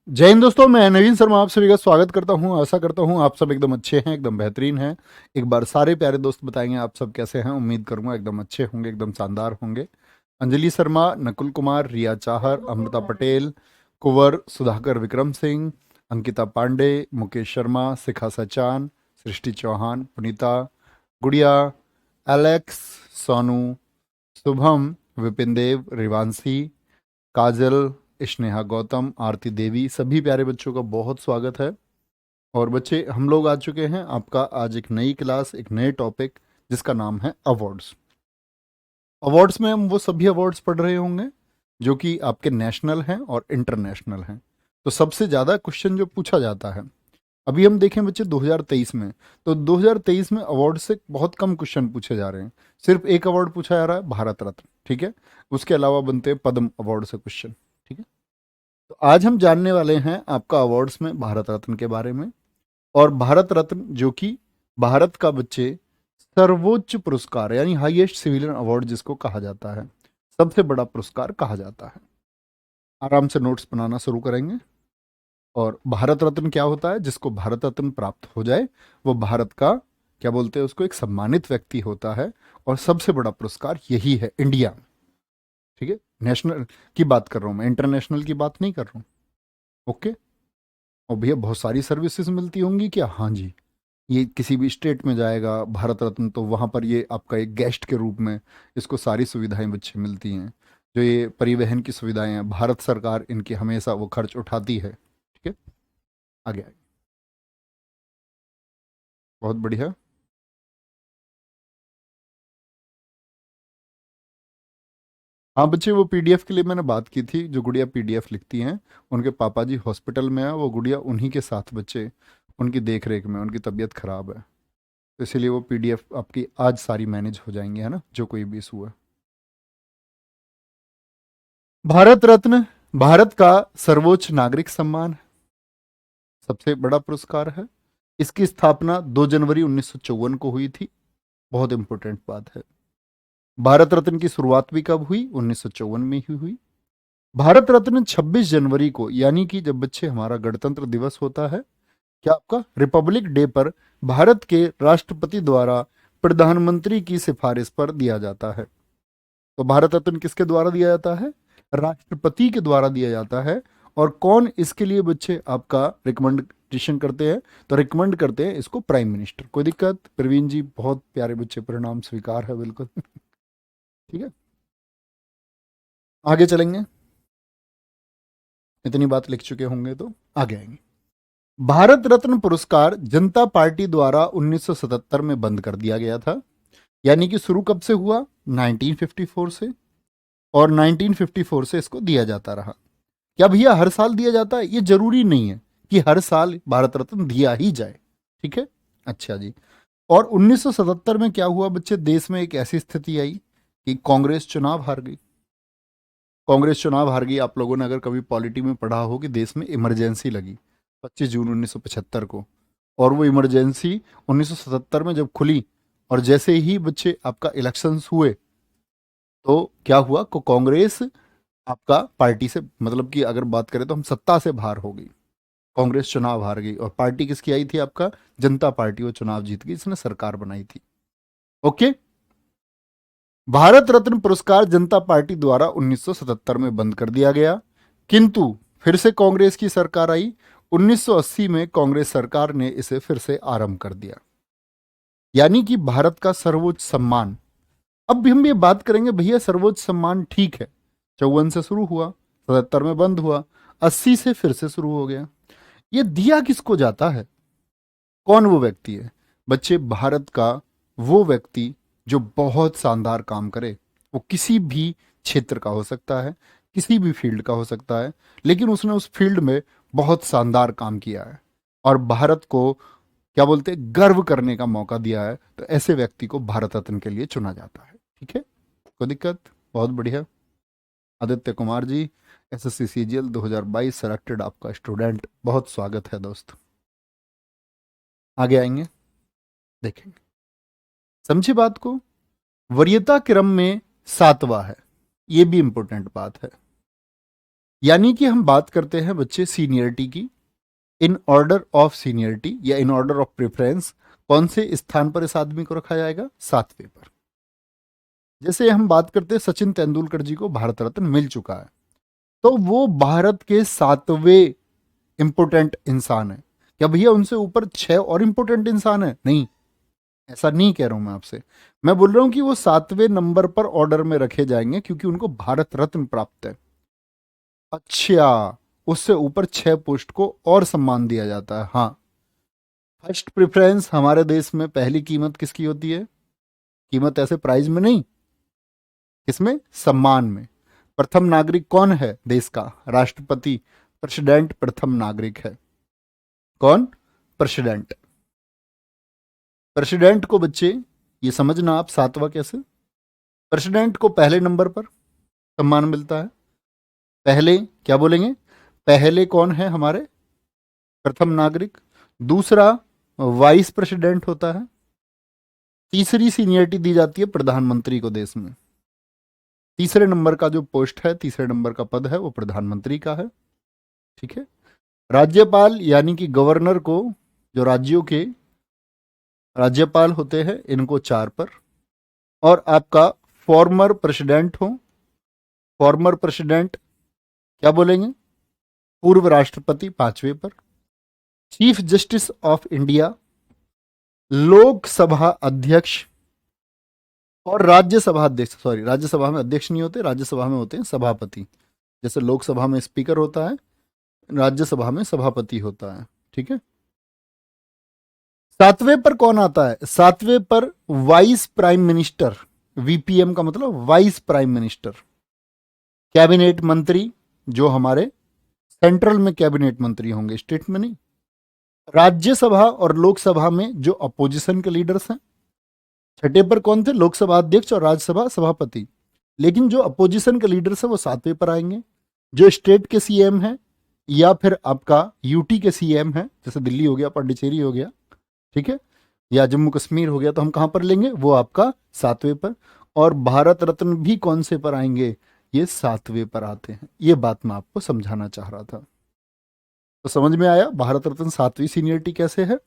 जय हिंद दोस्तों, मैं नवीन शर्मा आप सभी का स्वागत करता हूं। आशा करता हूं आप सब एकदम अच्छे हैं, एकदम बेहतरीन हैं। एक बार सारे प्यारे दोस्त बताएंगे आप सब कैसे हैं। उम्मीद करूंगा एकदम अच्छे होंगे, एकदम शानदार होंगे। अंजलि शर्मा, नकुल कुमार, रिया चाहर, अमृता पटेल, कुंवर सुधाकर, विक्रम सिंह, अंकिता पांडे, मुकेश शर्मा, शिखा सचान, सृष्टि चौहान, पुनीता, गुड़िया, एलेक्स, सोनू, शुभम, विपिन देव, रिवांशी, काजल, स्नेहा गौतम, आरती देवी, सभी प्यारे बच्चों का बहुत स्वागत है। और बच्चे, हम लोग आ चुके हैं आपका आज एक नई क्लास, एक नए टॉपिक जिसका नाम है अवार्ड्स। अवार्ड्स में हम वो सभी अवार्ड्स पढ़ रहे होंगे जो कि आपके नेशनल हैं और इंटरनेशनल हैं। तो सबसे ज़्यादा क्वेश्चन जो पूछा जाता है, अभी हम देखें बच्चे 2023 में, तो 2023 में अवार्ड से बहुत कम क्वेश्चन पूछे जा रहे हैं। सिर्फ एक अवार्ड पूछा जा रहा है, भारत रत्न, ठीक है। उसके अलावा बनते हैं पद्म अवार्ड से क्वेश्चन, ठीक है। तो आज हम जानने वाले हैं आपका अवार्ड्स में भारत रत्न के बारे में। और भारत रत्न जो कि भारत का बच्चे सर्वोच्च पुरस्कार यानी हाईएस्ट सिविलियन अवार्ड जिसको कहा जाता है, सबसे बड़ा पुरस्कार कहा जाता है। आराम से नोट्स बनाना शुरू करेंगे। और भारत रत्न क्या होता है? जिसको भारत रत्न प्राप्त हो जाए वो भारत का, क्या बोलते हैं उसको, एक सम्मानित व्यक्ति होता है। और सबसे बड़ा पुरस्कार यही है इंडिया में, ठीक है। नेशनल की बात कर रहा हूं मैं, इंटरनेशनल की बात नहीं कर रहा हूं। ओके। और भैया बहुत सारी सर्विसेज मिलती होंगी क्या? हाँ जी। ये किसी भी स्टेट में जाएगा भारत रत्न तो वहाँ पर ये आपका एक गेस्ट के रूप में इसको सारी सुविधाएं बच्चे मिलती हैं। जो ये परिवहन की सुविधाएं हैं, भारत सरकार इनकी हमेशा वो खर्च उठाती है, ठीक है। आगे आगे। बहुत बढ़िया। हाँ बच्चे, वो पीडीएफ के लिए मैंने बात की थी। जो गुड़िया पीडीएफ लिखती हैं, उनके पापा जी हॉस्पिटल में है। वो गुड़िया उन्हीं के साथ बच्चे, उनकी देख रेख में, उनकी तबीयत खराब है। तो इसीलिए वो पीडीएफ आपकी आज सारी मैनेज हो जाएंगी, है ना, जो कोई भी इशू है। भारत रत्न भारत का सर्वोच्च नागरिक सम्मान है, सबसे बड़ा पुरस्कार है। इसकी स्थापना 2 जनवरी 1954 को हुई थी। बहुत इंपॉर्टेंट बात है। भारत रत्न की शुरुआत भी कब हुई? 1954 में ही हुई। भारत रत्न 26 जनवरी को, यानी कि जब बच्चे हमारा गणतंत्र दिवस होता है, क्या आपका रिपब्लिक डे पर, भारत के राष्ट्रपति द्वारा प्रधानमंत्री की सिफारिश पर दिया जाता है। तो भारत रत्न किसके द्वारा दिया जाता है? राष्ट्रपति के द्वारा दिया जाता है। और कौन इसके लिए बच्चे आपका रिकमेंडेशन करते हैं? तो रिकमेंड करते हैं इसको प्राइम मिनिस्टर। कोई दिक्कत? प्रवीण जी बहुत प्यारे बच्चे, परिणाम स्वीकार है बिल्कुल। ठीक है, आगे चलेंगे। इतनी बात लिख चुके होंगे तो आगे आएंगे। भारत रत्न पुरस्कार जनता पार्टी द्वारा 1977 में बंद कर दिया गया था। यानी कि शुरू कब से हुआ? 1954 से। और 1954 से इसको दिया जाता रहा। क्या भैया हर साल दिया जाता है? ये जरूरी नहीं है कि हर साल भारत रत्न दिया ही जाए, ठीक है। अच्छा जी। और 1977 में क्या हुआ बच्चे? देश में एक ऐसी स्थिति आई कि कांग्रेस चुनाव हार गई। कांग्रेस चुनाव हार गई। आप लोगों ने अगर कभी पॉलिटी में पढ़ा हो कि देश में इमरजेंसी लगी 25 जून 1975 को। और वो इमरजेंसी 1977 में जब खुली, और जैसे ही बच्चे आपका इलेक्शंस हुए, तो क्या हुआ को कांग्रेस आपका पार्टी से, मतलब कि अगर बात करें तो हम सत्ता से बाहर हो गई। कांग्रेस चुनाव हार गई और पार्टी किसकी आई थी? आपका जनता पार्टी। वो चुनाव जीत गई, इसने सरकार बनाई थी। ओके। भारत रत्न पुरस्कार जनता पार्टी द्वारा 1977 में बंद कर दिया गया, किंतु फिर से कांग्रेस की सरकार आई। 1980 में कांग्रेस सरकार ने इसे फिर से आरंभ कर दिया। यानी कि भारत का सर्वोच्च सम्मान। अब भी हम ये बात करेंगे भैया, सर्वोच्च सम्मान ठीक है, 54 से शुरू हुआ, 77 में बंद हुआ, 80 से फिर से शुरू हो गया। ये दिया किसको जाता है? कौन वो व्यक्ति है? बच्चे, भारत का वो व्यक्ति जो बहुत शानदार काम करे। वो किसी भी क्षेत्र का हो सकता है, किसी भी फील्ड का हो सकता है, लेकिन उसने उस फील्ड में बहुत शानदार काम किया है और भारत को, क्या बोलते हैं, गर्व करने का मौका दिया है। तो ऐसे व्यक्ति को भारत रत्न के लिए चुना जाता है, ठीक है। कोई दिक्कत? बहुत बढ़िया। Aditya Kumar ji, SSC CGL 2022 selected आपका स्टूडेंट, बहुत स्वागत है दोस्त। आगे आएंगे, देखेंगे। समझी बात को? वरीयता क्रम में 7वां है। ये भी इंपॉर्टेंट बात है। यानी कि हम बात करते हैं बच्चे सीनियरिटी की, इन ऑर्डर ऑफ सीनियरिटी या इन ऑर्डर ऑफ प्रेफरेंस कौन से स्थान पर इस आदमी को रखा जाएगा? 7वें पर। जैसे हम बात करते हैं सचिन तेंदुलकर जी को भारत रत्न मिल चुका है, तो वो भारत के 7वें इंपोर्टेंट इंसान है। क्या भैया उनसे ऊपर 6 और इंपोर्टेंट इंसान है? नहीं, ऐसा नहीं कह रहा हूं मैं आपसे। मैं बोल रहा हूं कि वो 7वें नंबर पर ऑर्डर में रखे जाएंगे क्योंकि उनको भारत रत्न प्राप्त है। अच्छा, उससे ऊपर 6 पोस्ट को और सम्मान दिया जाता है। हाँ, फर्स्ट प्रेफरेंस हमारे देश में पहली कीमत किसकी होती है? कीमत ऐसे प्राइज में नहीं, किसमें? सम्मान में। प्रथम नागरिक कौन है देश का? राष्ट्रपति, प्रेसिडेंट प्रथम नागरिक है। कौन? प्रेसिडेंट। प्रेसिडेंट को बच्चे ये समझना आप 7वां कैसे, प्रेसिडेंट को पहले नंबर पर सम्मान मिलता है। पहले क्या बोलेंगे? पहले कौन है हमारे? प्रथम नागरिक। दूसरा वाइस प्रेसिडेंट होता है। तीसरी सीनियरिटी दी जाती है प्रधानमंत्री को देश में। तीसरे नंबर का जो पोस्ट है, तीसरे नंबर का पद है वो प्रधानमंत्री का है। ठीक है। राज्यपाल यानी कि गवर्नर को, जो राज्यों के राज्यपाल होते हैं, इनको 4 पर। और आपका फॉर्मर प्रेसिडेंट हो, फॉर्मर प्रेसिडेंट क्या बोलेंगे? पूर्व राष्ट्रपति 5वें पर। Chief justice of India, Lok Sabha अध्यक्ष और राज्यसभा अध्यक्ष, सॉरी राज्यसभा में अध्यक्ष नहीं होते, राज्यसभा में होते हैं सभापति। जैसे लोकसभा में स्पीकर होता है, राज्यसभा में सभापति होता है। ठीक है। 7वें पर कौन आता है? 7वें पर वाइस प्राइम मिनिस्टर। वीपीएम का मतलब वाइस प्राइम मिनिस्टर। कैबिनेट मंत्री, जो हमारे सेंट्रल में कैबिनेट मंत्री होंगे, स्टेट में नहीं। राज्यसभा और लोकसभा में जो अपोजिशन के लीडर्स हैं। छठे पर कौन थे? लोकसभा अध्यक्ष और राज्यसभा सभापति। लेकिन जो अपोजिशन के लीडर्स हैं वो 7वें पर आएंगे। जो स्टेट के सीएम हैं या फिर आपका यूटी के सीएम हैं, जैसे दिल्ली हो गया, पांडिचेरी हो गया, ठीक है, या जम्मू कश्मीर हो गया, तो हम कहां पर लेंगे? वो आपका 7वें पर। और भारत रत्न भी कौन से पर आएंगे? ये 7वें पर आते हैं। ये बात मैं आपको समझाना चाह रहा था। तो समझ में आया भारत रत्न 7वीं सीनियरिटी कैसे है?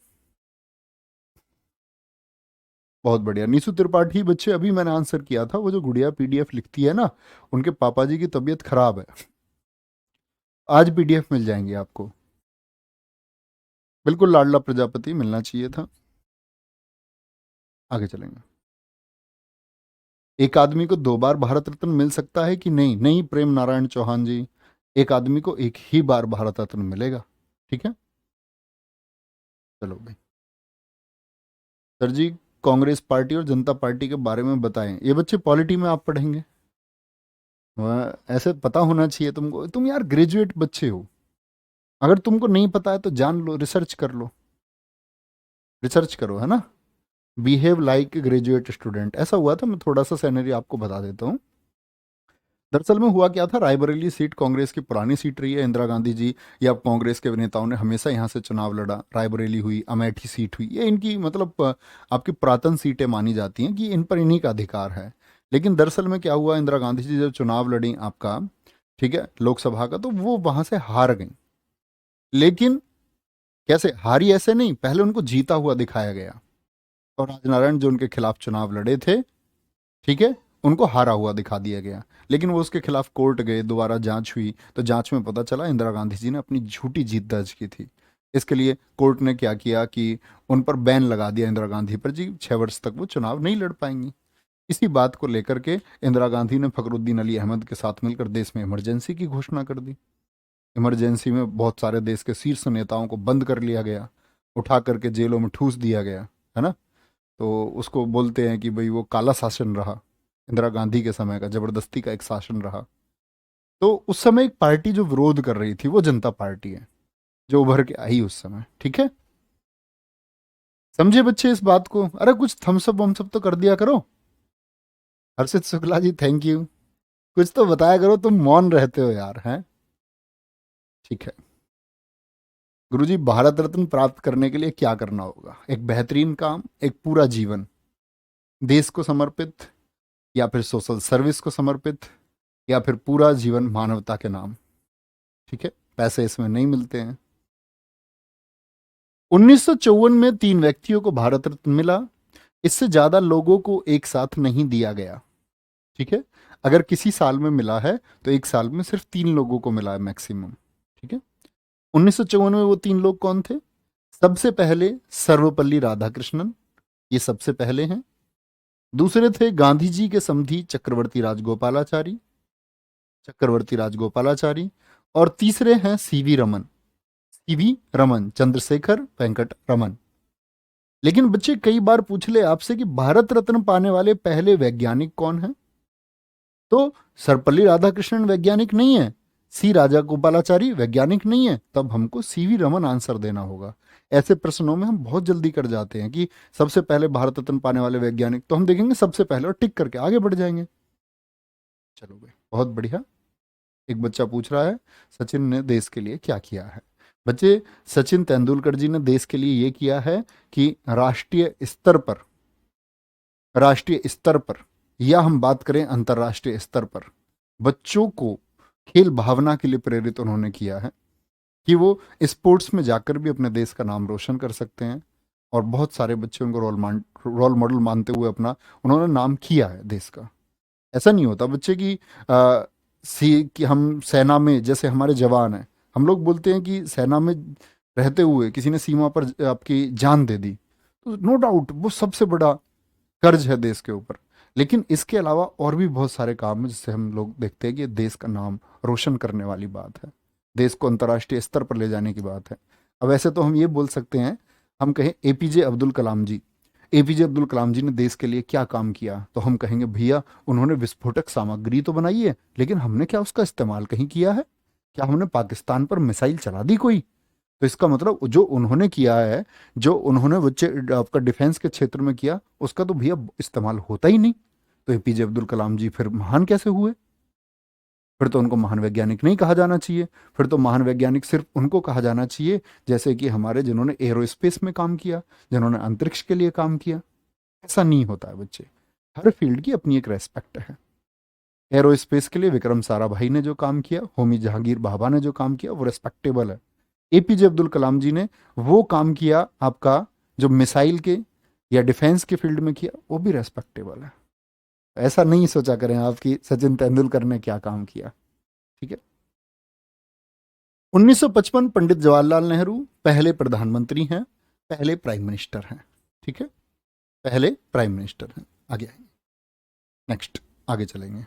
बहुत बढ़िया। निशु त्रिपाठी बच्चे, अभी मैंने आंसर किया था। वो जो गुड़िया पीडीएफ लिखती है ना, उनके पापा जी की तबीयत खराब है। आज पीडीएफ मिल जाएंगे आपको। बिल्कुल लाडला प्रजापति मिलना चाहिए था। आगे चलेंगे। एक आदमी को 2 बार भारत रत्न मिल सकता है कि नहीं? नहीं प्रेम नारायण चौहान जी, एक आदमी को एक ही बार भारत रत्न मिलेगा। ठीक है, चलो भाई। सर जी, कांग्रेस पार्टी और जनता पार्टी के बारे में बताएं। ये बच्चे पॉलिटी में आप पढ़ेंगे, ऐसे पता होना चाहिए तुमको। तुम यार ग्रेजुएट बच्चे हो, अगर तुमको नहीं पता है तो जान लो, रिसर्च कर लो, रिसर्च करो, है ना। बिहेव लाइक ग्रेजुएट स्टूडेंट, ऐसा हुआ था। मैं थोड़ा सा सैनरी आपको बता देता हूँ। दरअसल में हुआ क्या था, रायबरेली सीट कांग्रेस की पुरानी सीट रही है। इंदिरा गांधी जी या कांग्रेस के नेताओं ने हमेशा यहाँ से चुनाव लड़ा। रायबरेली हुई, अमेठी सीट हुई, ये इनकी मतलब आपकी पुरातन सीटें मानी जाती हैं कि इन पर इन्हीं का अधिकार है। लेकिन दरअसल में क्या हुआ, इंदिरा गांधी जी जब चुनाव लड़ी आपका, ठीक है, लोकसभा का, तो वो वहां से हार गई। लेकिन कैसे हारी? ऐसे नहीं, पहले उनको जीता हुआ दिखाया गया। और राजनारायण जो उनके खिलाफ चुनाव लड़े थे, ठीक है, उनको हारा हुआ दिखा दिया गया। लेकिन वो उसके खिलाफ कोर्ट गए, दोबारा जांच हुई, तो जांच में पता चला इंदिरा गांधी जी ने अपनी झूठी जीत दर्ज की थी। इसके लिए कोर्ट ने क्या किया कि उन पर बैन लगा दिया, इंदिरा गांधी पर जी 6 वर्ष तक वो चुनाव नहीं लड़ पाएंगी। इसी बात को लेकर के इंदिरा गांधी ने फखरुद्दीन अली अहमद के साथ मिलकर देश में इमरजेंसी की घोषणा कर दी। इमरजेंसी में बहुत सारे देश के शीर्ष नेताओं को बंद कर लिया गया, उठा करके जेलों में ठूस दिया गया, है ना। तो उसको बोलते हैं कि भाई वो काला शासन रहा, इंदिरा गांधी के समय का जबरदस्ती का एक शासन रहा। तो उस समय एक पार्टी जो विरोध कर रही थी वो जनता पार्टी है, जो उभर के आई उस समय। ठीक है, समझे बच्चे इस बात को? अरे कुछ थम्सअप वम्सअप तो कर दिया करो। हर्षित शुक्ला जी थैंक यू। कुछ तो बताया करो, तुम मौन रहते हो यार, हैं। ठीक है गुरुजी, भारत रत्न प्राप्त करने के लिए क्या करना होगा? एक बेहतरीन काम, एक पूरा जीवन देश को समर्पित, या फिर सोशल सर्विस को समर्पित, या फिर पूरा जीवन मानवता के नाम। ठीक है, पैसे इसमें नहीं मिलते हैं। 1954 में 3 व्यक्तियों को भारत रत्न मिला। इससे ज्यादा लोगों को एक साथ नहीं दिया गया। ठीक है, अगर किसी साल में मिला है तो एक साल में सिर्फ 3 लोगों को मिला है मैक्सिमम। ठीक है, 1954 में वो 3 लोग कौन थे? सबसे पहले सर्वपल्ली राधाकृष्णन, ये सबसे पहले हैं। दूसरे थे गांधी जी के समधी चक्रवर्ती राजगोपालाचारी। और तीसरे हैं सीवी रमन, चंद्रशेखर वेंकट रमन। लेकिन बच्चे कई बार पूछ ले आपसे कि भारत रत्न पाने वाले पहले वैज्ञानिक कौन है, तो सर्वपल्ली राधाकृष्णन वैज्ञानिक नहीं है, सी राजा गोपालाचारी वैज्ञानिक नहीं है, तब हमको सीवी रमन आंसर देना होगा। ऐसे प्रश्नों में हम बहुत जल्दी कर जाते हैं कि सबसे पहले भारत रत्न पाने वाले वैज्ञानिक, तो हम देखेंगे सबसे पहले और टिक करके आगे बढ़ जाएंगे। चलो भाई, बहुत बढ़िया। एक बच्चा पूछ रहा है सचिन ने देश के लिए क्या किया है। बच्चे, सचिन तेंदुलकर जी ने देश के लिए ये किया है कि राष्ट्रीय स्तर पर या हम बात करें अंतर्राष्ट्रीय स्तर पर, बच्चों को खेल भावना के लिए प्रेरित उन्होंने किया है कि वो स्पोर्ट्स में जाकर भी अपने देश का नाम रोशन कर सकते हैं। और बहुत सारे बच्चे उनको रोल मॉडल मानते हुए अपना उन्होंने नाम किया है देश का। ऐसा नहीं होता बच्चे कि हम सेना में, जैसे हमारे जवान हैं, हम लोग बोलते हैं कि सेना में रहते हुए किसी ने सीमा पर आपकी जान दे दी, तो नो डाउट वो सबसे बड़ा कर्ज है देश के ऊपर। लेकिन इसके अलावा और भी बहुत सारे काम हैं जिससे हम लोग देखते हैं कि देश का नाम रोशन करने वाली बात है, देश को अंतर्राष्ट्रीय स्तर पर ले जाने की बात है। अब ऐसे तो हम ये बोल सकते हैं, हम कहें एपीजे अब्दुल कलाम जी ने देश के लिए क्या काम किया, तो हम कहेंगे भैया उन्होंने विस्फोटक सामग्री तो बनाई है, लेकिन हमने क्या उसका इस्तेमाल कहीं किया है? क्या हमने पाकिस्तान पर मिसाइल चला दी कोई? तो इसका मतलब जो उन्होंने किया है, जो उन्होंने बच्चे आपका डिफेंस के क्षेत्र में किया, उसका तो भैया इस्तेमाल होता ही नहीं। तो एपीजे अब्दुल कलाम जी फिर महान कैसे हुए? फिर तो उनको महान वैज्ञानिक नहीं कहा जाना चाहिए। फिर तो महान वैज्ञानिक सिर्फ उनको कहा जाना चाहिए जैसे कि हमारे जिन्होंने एरोस्पेस में काम किया, जिन्होंने अंतरिक्ष के लिए काम किया। ऐसा नहीं होता है बच्चे, हर फील्ड की अपनी एक रेस्पेक्ट है। एरोस्पेस के लिए विक्रम साराभाई ने जो काम किया, होमी जहांगीर भाभा ने जो काम किया, वो रेस्पेक्टेबल है। एपीजे अब्दुल कलाम जी ने वो काम किया आपका जो मिसाइल के या डिफेंस के फील्ड में किया, वो भी रेस्पेक्टेबल है। ऐसा नहीं सोचा करें आप कि सचिन तेंदुलकर ने क्या काम किया। ठीक है, 1955 पंडित जवाहरलाल नेहरू पहले प्रधानमंत्री हैं, पहले प्राइम मिनिस्टर हैं। ठीक है, पहले प्राइम मिनिस्टर हैं। आगे आएंगे, नेक्स्ट आगे चलेंगे।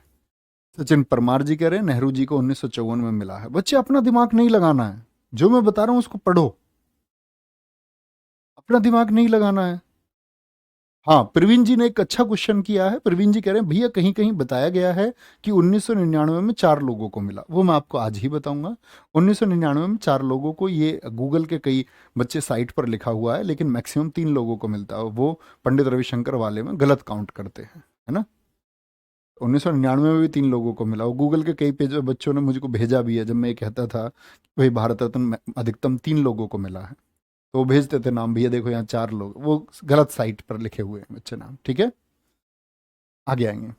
सचिन परमार जी कह रहे हैं नेहरू जी को 1954 में मिला है। बच्चे अपना दिमाग नहीं लगाना है, जो मैं बता रहा हूं उसको पढ़ो, अपना दिमाग नहीं लगाना है। हाँ, प्रवीण जी ने एक अच्छा क्वेश्चन किया है। प्रवीण जी कह रहे हैं भैया कहीं कहीं बताया गया है कि 1999 में 4 लोगों को मिला। वो मैं आपको आज ही बताऊंगा। 1999 में 4 लोगों को, ये गूगल के कई बच्चे साइट पर लिखा हुआ है, लेकिन मैक्सिमम 3 लोगों को मिलता है। वो पंडित रविशंकर वाले में गलत काउंट करते हैं, है ना। 1999 में भी 3 लोगों को मिला। वो गूगल के कई पेज बच्चों ने मुझको भेजा भी है, जब मैं ये कहता था कि भाई भारत रत्न अधिकतम 3 लोगों को मिला है, तो वो भेजते थे नाम, भैया देखो यहाँ 4 लोग, वो गलत साइट पर लिखे हुए हैं बच्चे नाम। ठीक है, आगे आएंगे।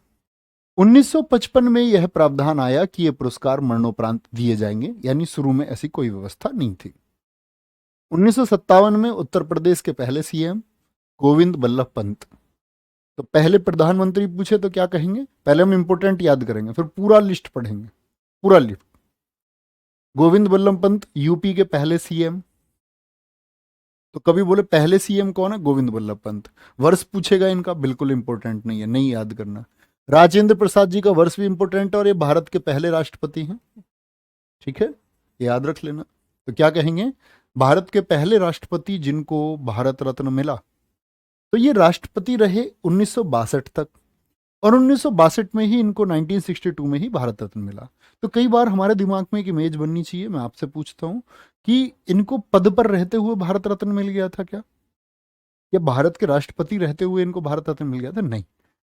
1955 में यह प्रावधान आया कि ये पुरस्कार मरणोपरांत दिए जाएंगे, यानी शुरू में ऐसी कोई व्यवस्था नहीं थी। 1957 में उत्तर प्रदेश के पहले सीएम गोविंद बल्लभ पंत। तो पहले प्रधानमंत्री पूछे तो क्या कहेंगे? पहले हम इंपोर्टेंट याद करेंगे, फिर पूरा लिस्ट पढ़ेंगे, पूरा लिस्ट। गोविंद बल्लभ पंत यूपी के पहले सीएम। तो कभी बोले पहले सीएम कौन है? गोविंद बल्लभ पंत। वर्ष पूछेगा इनका, बिल्कुल इंपॉर्टेंट नहीं है, नहीं याद करना। राजेंद्र प्रसाद जी का वर्ष भी इंपॉर्टेंट है, और ये भारत के पहले राष्ट्रपति हैं। ठीक है, याद रख लेना। तो क्या कहेंगे? भारत के पहले राष्ट्रपति जिनको भारत रत्न मिला, तो ये राष्ट्रपति रहे 1962 तक, और 1962 में ही इनको 1962 में ही भारत रत्न मिला। तो कई बार हमारे दिमाग में एक इमेज बननी चाहिए। मैं आपसे पूछता हूं कि इनको पद पर रहते हुए भारत रत्न मिल गया था क्या, या भारत के राष्ट्रपति रहते हुए इनको भारत रत्न मिल गया था? नहीं,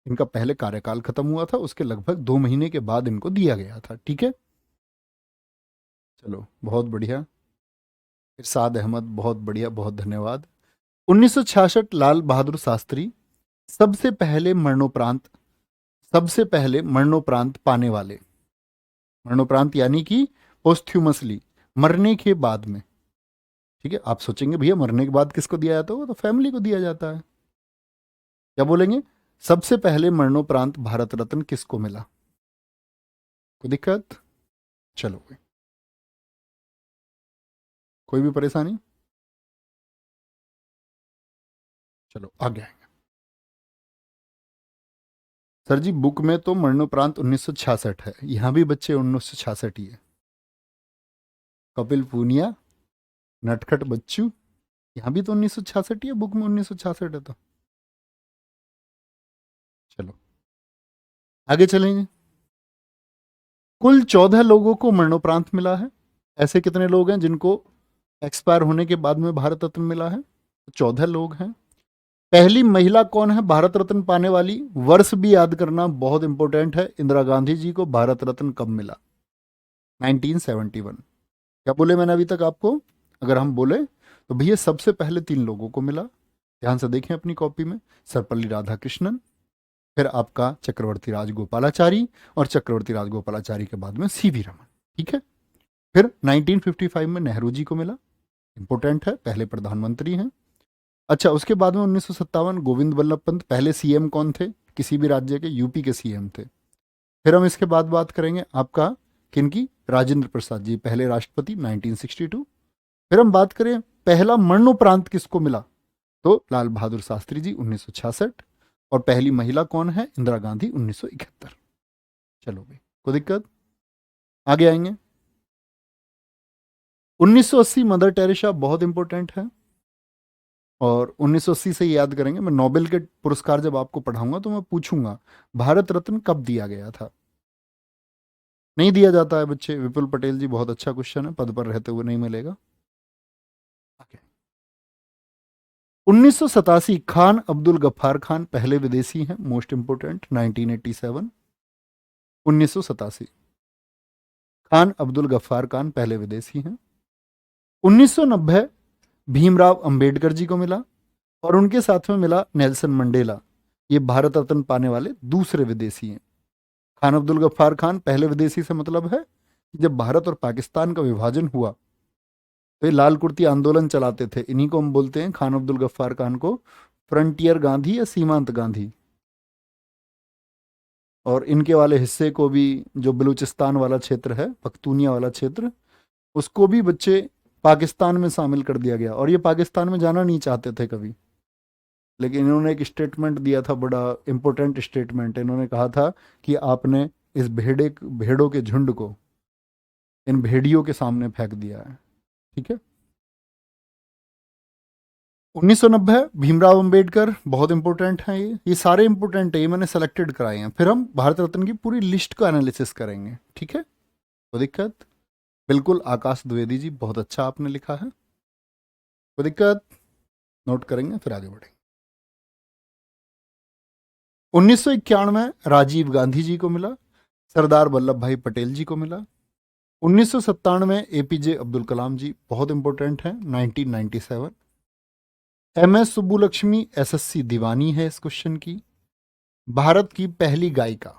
इनका पहले कार्यकाल खत्म हुआ था, उसके लगभग 2 महीने के बाद इनको दिया गया था। ठीक है, चलो बहुत बढ़िया। इरशाद अहमद, बहुत बढ़िया, बहुत धन्यवाद। 1966 लाल बहादुर शास्त्री सबसे पहले मरणोपरांत पाने वाले, मरणोपरांत यानी कि पोस्ट्यूमसली, मरने के बाद में। ठीक है, आप सोचेंगे भैया मरने के बाद किसको दिया जाता है, वो तो फैमिली को दिया जाता है। क्या बोलेंगे, सबसे पहले मरणोपरांत भारत रत्न किसको मिला? कोई दिक्कत? चलो भाई, कोई भी परेशानी? चलो आगे आएंगे। सर जी बुक में तो मरणोपरांत 1966 है, यहां भी बच्चे 1966 ही है। कपिल पूनिया, नटखट बच्चू, यहां भी तो 1966 ही है, बुक में 1966 है तो। चलो आगे चलेंगे। कुल 14 लोगों को मरणोपरांत मिला है। ऐसे कितने लोग हैं जिनको एक्सपायर होने के बाद में भारत रत्न मिला है? 14 लोग हैं। पहली महिला कौन है भारत रत्न पाने वाली? वर्ष भी याद करना बहुत इंपॉर्टेंट है। इंदिरा गांधी जी को भारत रत्न कब मिला? 1971। क्या बोले मैंने अभी तक आपको? अगर हम बोले तो भैया सबसे पहले 3 लोगों को मिला। ध्यान से देखें अपनी कॉपी में, सर्वपल्ली राधाकृष्णन, फिर आपका चक्रवर्ती राजगोपालाचारी, और चक्रवर्ती राजगोपालाचारी के बाद में सीवी रमन। ठीक है, फिर 1955 में नेहरू जी को मिला, इंपॉर्टेंट है, पहले प्रधानमंत्री हैं। अच्छा, उसके बाद में 1957 गोविंद वल्लभ पंत, पहले सीएम कौन थे किसी भी राज्य के? यूपी के सीएम थे। फिर हम इसके बाद बात करेंगे आपका किनकी? राजेंद्र प्रसाद जी, पहले राष्ट्रपति 1962। फिर हम बात करें पहला मरणोपरांत किसको मिला, तो लाल बहादुर शास्त्री जी 1966, और पहली महिला कौन है? इंदिरा गांधी 1971। चलो भाई, कोई दिक्कत? आगे आएंगे। 1980 मदर टेरेसा बहुत इंपॉर्टेंट है, और 1980 से याद करेंगे। मैं नोबेल के पुरस्कार जब आपको पढ़ाऊंगा तो मैं पूछूंगा भारत रत्न कब दिया गया था। नहीं दिया जाता है बच्चे। विपुल पटेल जी, बहुत अच्छा क्वेश्चन है, पद पर रहते हुए नहीं मिलेगा। 1987 खान अब्दुल गफ्फार खान पहले विदेशी हैं, मोस्ट इंपोर्टेंट। 1987, 1987 खान अब्दुल गफ्फार खान पहले विदेशी हैं। 1990 भीमराव अंबेडकर जी को मिला, और उनके साथ में मिला नेल्सन मंडेला। ये भारत रत्न पाने वाले दूसरे विदेशी हैं। खान अब्दुल गफ्फार खान पहले विदेशी से मतलब है कि जब भारत और पाकिस्तान का विभाजन हुआ तो ये लाल कुर्ती आंदोलन चलाते थे, इन्हीं को हम बोलते हैं, खान अब्दुल गफ्फार खान को, फ्रंटियर गांधी या सीमांत गांधी। और इनके वाले हिस्से को भी, जो बलूचिस्तान वाला क्षेत्र है, पख्तूनिया वाला क्षेत्र, उसको भी बच्चे पाकिस्तान में शामिल कर दिया गया, और ये पाकिस्तान में जाना नहीं चाहते थे कभी। लेकिन इन्होंने एक स्टेटमेंट दिया था, बड़ा इंपॉर्टेंट स्टेटमेंट। इन्होंने कहा था कि आपने इस भेड़ों के झुंड को इन भेड़ियों के सामने फेंक दिया है। ठीक है। 1990 भीमराव अंबेडकर, बहुत इंपॉर्टेंट है ये सारे इंपॉर्टेंट है, ये मैंने सेलेक्टेड कराए हैं। फिर हम भारत रत्न की पूरी लिस्ट का एनालिसिस करेंगे। ठीक है, कोई दिक्कत? बिल्कुल, आकाश द्विवेदी जी, बहुत अच्छा आपने लिखा है, कोई दिक्कत? नोट करेंगे फिर आगे बढ़ेंगे। 1991 राजीव गांधी जी को मिला, सरदार वल्लभ भाई पटेल जी को मिला। 1997 एपीजे अब्दुल कलाम जी, बहुत इंपॉर्टेंट है। 1997 एमएस सुब्बुलक्ष्मी, एसएससी दीवानी है इस क्वेश्चन की। भारत की पहली गायिका,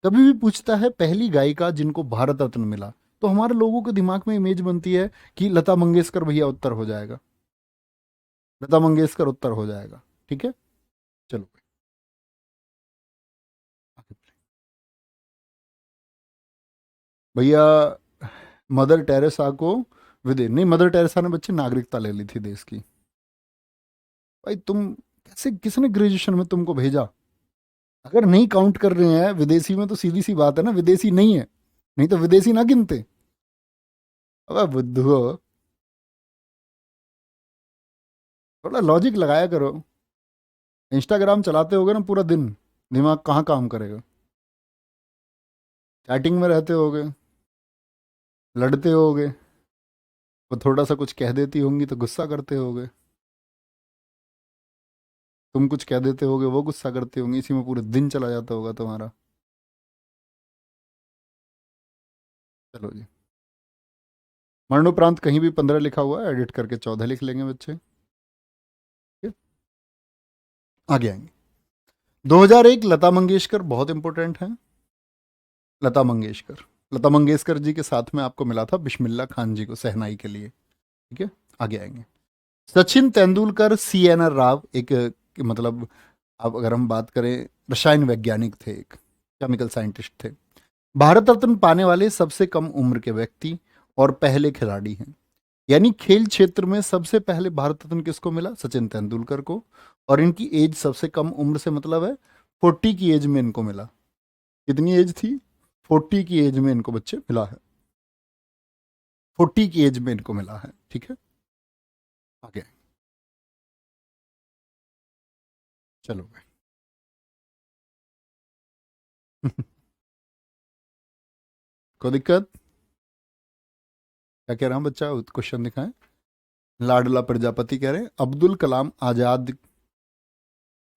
कभी भी पूछता है पहली गायिका जिनको भारत रत्न मिला, तो हमारे लोगों के दिमाग में इमेज बनती है कि लता मंगेशकर भैया उत्तर हो जाएगा, लता मंगेशकर उत्तर हो जाएगा। ठीक है, चलो भैया, मदर टेरेसा को विदेश नहीं, मदर टेरेसा ने बच्चे नागरिकता ले ली थी देश की। भाई तुम कैसे, किसने ग्रेजुएशन में तुमको भेजा? अगर नहीं काउंट कर रहे हैं विदेशी में तो सीधी सी बात है ना, विदेशी नहीं है, नहीं तो विदेशी ना गिनते। अबे बुद्धू हो, थोड़ा लॉजिक लगाया करो। इंस्टाग्राम चलाते होगे ना पूरा दिन, दिमाग कहाँ काम करेगा? चैटिंग में रहते होगे, लड़ते होगे, वो थोड़ा सा कुछ कह देती होंगी तो गुस्सा करते होगे, तुम कुछ कह देते होगे वो गुस्सा करते होंगे, इसी में पूरे दिन चला जाता होगा तुम्हारा। चलो जी, मरणोपरांत कहीं भी 15 लिखा हुआ है, एडिट करके 14 लिख लेंगे बच्चे। ठीक है? आगे आएंगे। 2001 लता मंगेशकर, बहुत इंपॉर्टेंट है, लता मंगेशकर। लता मंगेशकर जी के साथ में आपको मिला था बिस्मिल्लाह खान जी को शहनाई के लिए। ठीक है, आगे आएंगे। Sachin Tendulkar, C N R Rao, एक मतलब अब अगर हम बात करें, रसायन वैज्ञानिक थे, एक केमिकल साइंटिस्ट थे। भारत रत्न पाने वाले सबसे कम उम्र के व्यक्ति और पहले खिलाड़ी हैं। यानी खेल क्षेत्र में सबसे पहले भारत रत्न किसको मिला? सचिन तेंदुलकर को। और इनकी एज सबसे कम उम्र से मतलब है 40 की एज में इनको मिला। कितनी एज थी? 40 की एज में इनको बच्चे मिला है। 40 की एज में इनको मिला है। ठीक है, आगे चलो भाई। कोई दिक्कत? क्या कह रहा हूँ बच्चा? क्वेश्चन दिखाएं। लाडला प्रजापति कह रहे हैं अब्दुल कलाम आजाद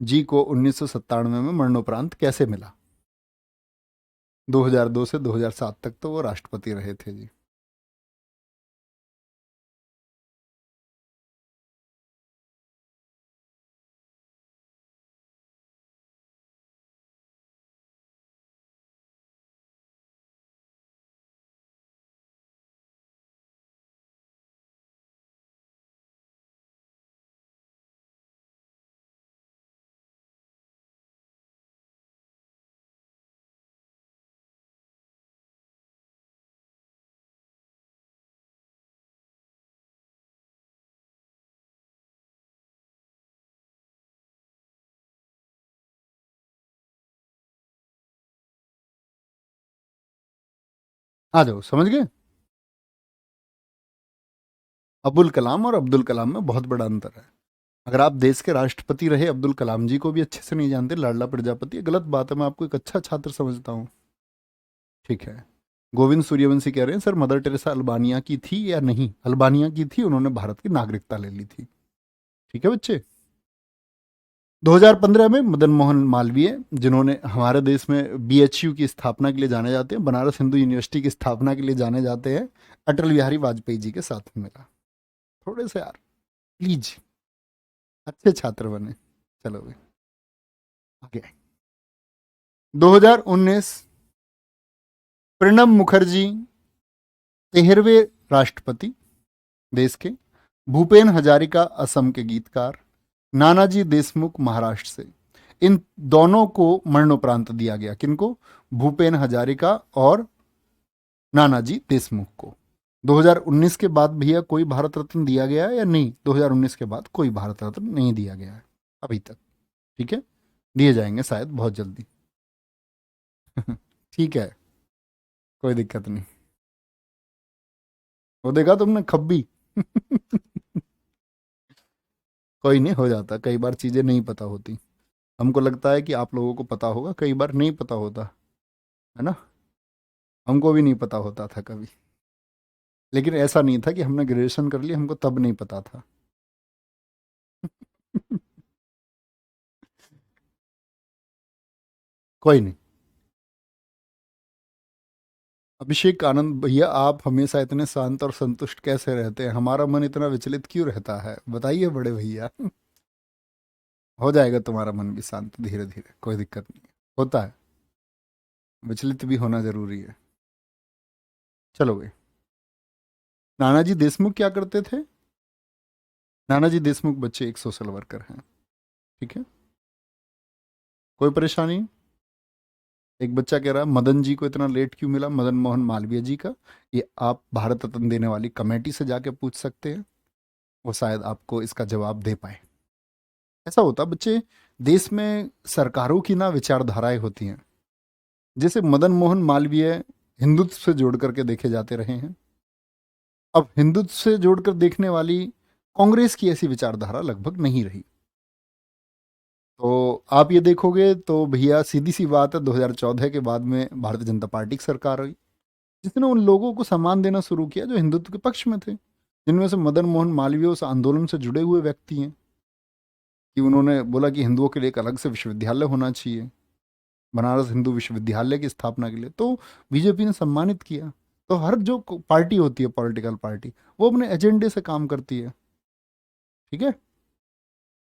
जी को 1997 में मरणोपरांत कैसे मिला? 2002 से 2007 तक तो वो राष्ट्रपति रहे थे जी। आ जाओ, समझ गए? अबुल कलाम और अब्दुल कलाम में बहुत बड़ा अंतर है। अगर आप देश के राष्ट्रपति रहे अब्दुल कलाम जी को भी अच्छे से नहीं जानते, लाडला प्रजापति, ये गलत बात है। मैं आपको एक अच्छा छात्र समझता हूँ। ठीक है। गोविंद सूर्यवंशी कह रहे हैं सर मदर टेरेसा अल्बानिया की थी या नहीं? अल्बानिया की थी, उन्होंने भारत की नागरिकता ले ली थी। ठीक है बच्चे। 2015 में मदन मोहन मालवीय, जिन्होंने हमारे देश में बीएचयू की स्थापना के लिए जाने जाते हैं, बनारस हिंदू यूनिवर्सिटी की स्थापना के लिए जाने जाते हैं, अटल बिहारी वाजपेयी जी के साथ में मिला। थोड़े से यार प्लीज अच्छे छात्र बने। चलो भाई, आगे। 2019 प्रणब मुखर्जी 13वें राष्ट्रपति देश के, भूपेन हजारिका असम के गीतकार, नानाजी देशमुख महाराष्ट्र से, इन दोनों को मरणोपरांत दिया गया। किनको? भूपेन हजारिका और नानाजी देशमुख को। 2019 के बाद भैया कोई भारत रत्न दिया गया है या नहीं? 2019 के बाद कोई भारत रत्न नहीं दिया गया है अभी तक। ठीक है, दिए जाएंगे शायद बहुत जल्दी। ठीक है, कोई दिक्कत नहीं। वो देखा तुमने खब्बी? कोई नहीं, हो जाता कई बार, चीजें नहीं पता होती। हमको लगता है कि आप लोगों को पता होगा, कई बार नहीं पता होता है ना। हमको भी नहीं पता होता था कभी। लेकिन ऐसा नहीं था कि हमने ग्रेजुएशन कर लिया हमको तब नहीं पता था। कोई नहीं। अभिषेक आनंद भैया, आप हमेशा इतने शांत और संतुष्ट कैसे रहते हैं? हमारा मन इतना विचलित क्यों रहता है, बताइए बड़े भैया। हो जाएगा तुम्हारा मन भी शांत धीरे धीरे, कोई दिक्कत नहीं है। होता है, विचलित भी होना जरूरी है। चलो भाई। नानाजी देशमुख क्या करते थे? नानाजी देशमुख बच्चे एक सोशल वर्कर हैं। ठीक है, कोई परेशानी? एक बच्चा कह रहा है मदन जी को इतना लेट क्यों मिला, मदन मोहन मालवीय जी का? ये आप भारत रत्न देने वाली कमेटी से जाके पूछ सकते हैं, वो शायद आपको इसका जवाब दे पाए। ऐसा होता बच्चे, देश में सरकारों की ना विचारधाराएं होती हैं। जैसे मदन मोहन मालवीय हिंदुत्व से जोड़ करके देखे जाते रहे हैं। अब हिंदुत्व से जोड़कर देखने वाली कांग्रेस की ऐसी विचारधारा लगभग नहीं रही। तो आप ये देखोगे तो भैया सीधी सी बात है, 2014 के बाद में भारतीय जनता पार्टी की सरकार हुई, जिसने उन लोगों को सम्मान देना शुरू किया जो हिंदुत्व के पक्ष में थे, जिनमें से मदन मोहन मालवीय उस आंदोलन से जुड़े हुए व्यक्ति हैं कि उन्होंने बोला कि हिंदुओं के लिए एक अलग से विश्वविद्यालय होना चाहिए, बनारस हिंदू विश्वविद्यालय की स्थापना के लिए, तो बीजेपी ने सम्मानित किया। तो हर जो पार्टी होती है, पॉलिटिकल पार्टी, वो अपने एजेंडे से काम करती है। ठीक है,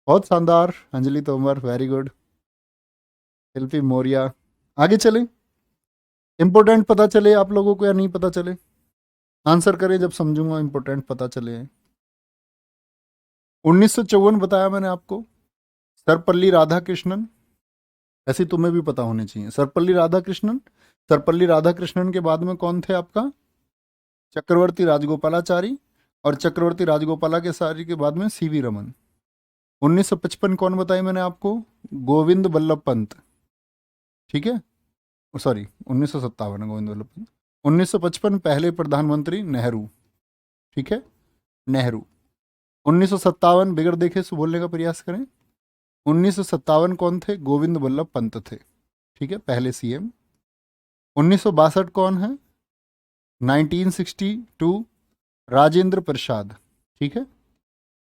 बहुत शानदार अंजलि तोमर, वेरी गुड। शिल्पी मौर्य, आगे चलें। इंपॉर्टेंट पता चले आप लोगों को या नहीं पता चले? आंसर करें जब समझूंगा इंपॉर्टेंट पता चले। 1954 बताया मैंने आपको, सर्वपल्ली राधाकृष्णन। ऐसे तुम्हें भी पता होने चाहिए। सर्वपल्ली राधाकृष्णन, सर्वपल्ली राधाकृष्णन के बाद में कौन थे आपका? चक्रवर्ती राजगोपालाचारी, और चक्रवर्ती राजगोपालाचारी के बाद में सीवी रमन। 1955 कौन बताई मैंने आपको? गोविंद बल्लभ पंत। ठीक है, सॉरी 1957 गोविंद बल्लभ पंत। 1955 पहले प्रधानमंत्री नेहरू। ठीक है, नेहरू। 1957 बिगड़ देखे सो बोलने का प्रयास करें। 1957 कौन थे? गोविंद बल्लभ पंत थे। ठीक है, पहले सीएम। 1962 कौन है? 1962 राजेंद्र प्रसाद। ठीक है,